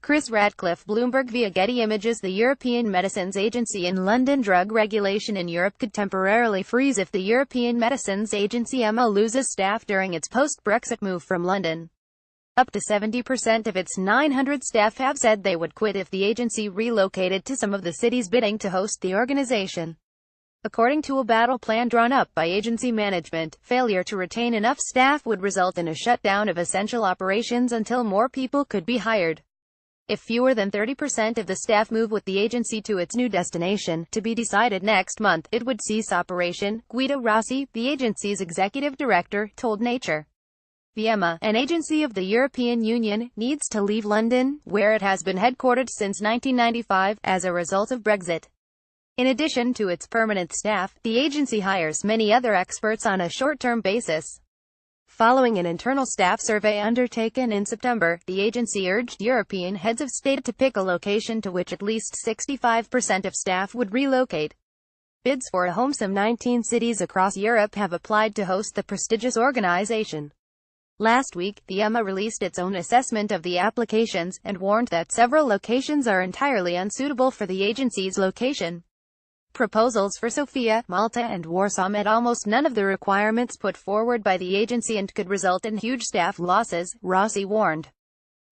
RatcliffeBloomberg via Getty Images. The European Medicines Agency in London. Drug regulation in Europe could temporarily freeze if the European Medicines Agency EMA loses staff during its post-Brexit move from London. Up to 70% of its 900 staff have said they would quit if the agency relocated to some of the cities bidding to host the organization. According to a battle plan drawn up by agency management, failure to retain enough staff would result in a shutdown of essential operations until more people could be hired. If fewer than 30% of the staff move with the agency to its new destination, to be decided next month, it would cease operation, Guido Rossi, the agency's executive director, told Nature. The EMA, an agency of the European Union, needs to leave London, where it has been headquartered since 1995, as a result of Brexit. In addition to its permanent staff, the agency hires many other experts on a short-term basis. Following an internal staff survey undertaken in September, the agency urged European heads of state to pick a location to which at least 65% of staff would relocate. Bids for a home. Some 19 cities across Europe have applied to host the prestigious organization. Last week, the EMA released its own assessment of the applications, and warned that several locations are entirely unsuitable for the agency's location. Proposals for Sofia, Malta and Warsaw met almost none of the requirements put forward by the agency and could result in huge staff losses, Rossi warned.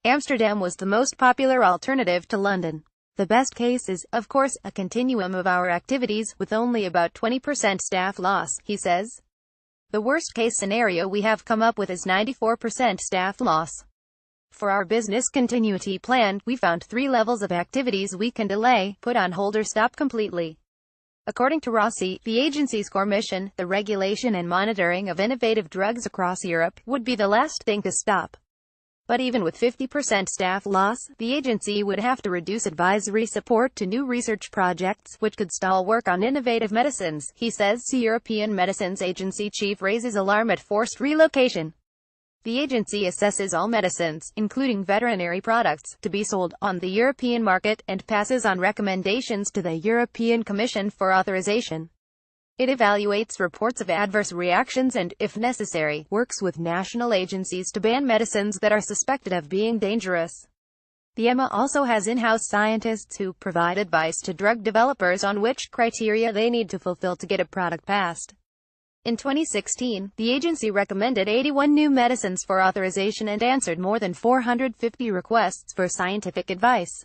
Amsterdam was the most popular alternative to London. The best case is, of course, a continuum of our activities, with only about 20% staff loss, he says. The worst-case scenario we have come up with is 94% staff loss. For our business continuity plan, we found 3 levels of activities we can delay, put on hold or stop completely. According to Rossi, the agency's core mission, the regulation and monitoring of innovative drugs across Europe, would be the last thing to stop. But even with 50% staff loss, the agency would have to reduce advisory support to new research projects, which could stall work on innovative medicines, he says. The European Medicines Agency chief raises alarm at forced relocation. The agency assesses all medicines, including veterinary products, to be sold on the European market, and passes on recommendations to the European Commission for authorization. It evaluates reports of adverse reactions and, if necessary, works with national agencies to ban medicines that are suspected of being dangerous. The EMA also has in-house scientists who provide advice to drug developers on which criteria they need to fulfill to get a product passed. In 2016, the agency recommended 81 new medicines for authorization and answered more than 450 requests for scientific advice.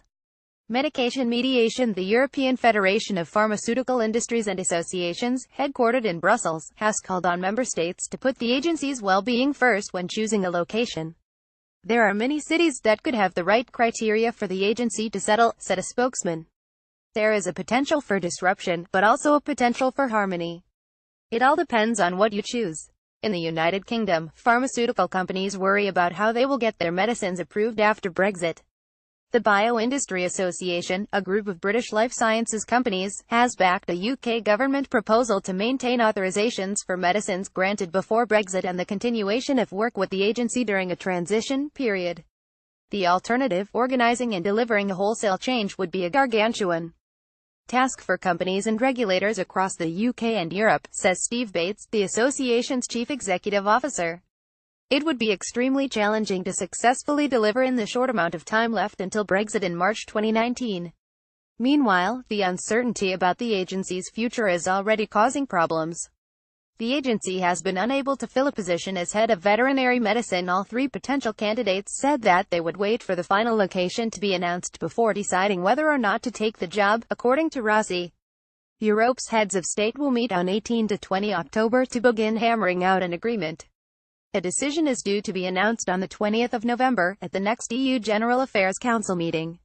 Medication mediation. The European Federation of Pharmaceutical Industries and Associations, headquartered in Brussels, has called on member states to put the agency's well-being first when choosing a location. There are many cities that could have the right criteria for the agency to settle, said a spokesman. There is a potential for disruption, but also a potential for harmony. It all depends on what you choose. In the United Kingdom, pharmaceutical companies worry about how they will get their medicines approved after Brexit. The Bioindustry Association, a group of British life sciences companies, has backed a UK government proposal to maintain authorizations for medicines granted before Brexit and the continuation of work with the agency during a transition period. The alternative, organizing and delivering a wholesale change, would be a gargantuan task for companies and regulators across the UK and Europe, says Steve Bates, the association's chief executive officer. It would be extremely challenging to successfully deliver in the short amount of time left until Brexit in March 2019. Meanwhile, the uncertainty about the agency's future is already causing problems. The agency has been unable to fill a position as head of veterinary medicine. All 3 potential candidates said that they would wait for the final location to be announced before deciding whether or not to take the job, according to Rossi. Europe's heads of state will meet on 18 to 20 October to begin hammering out an agreement. A decision is due to be announced on the 20th of November, at the next EU General Affairs Council meeting.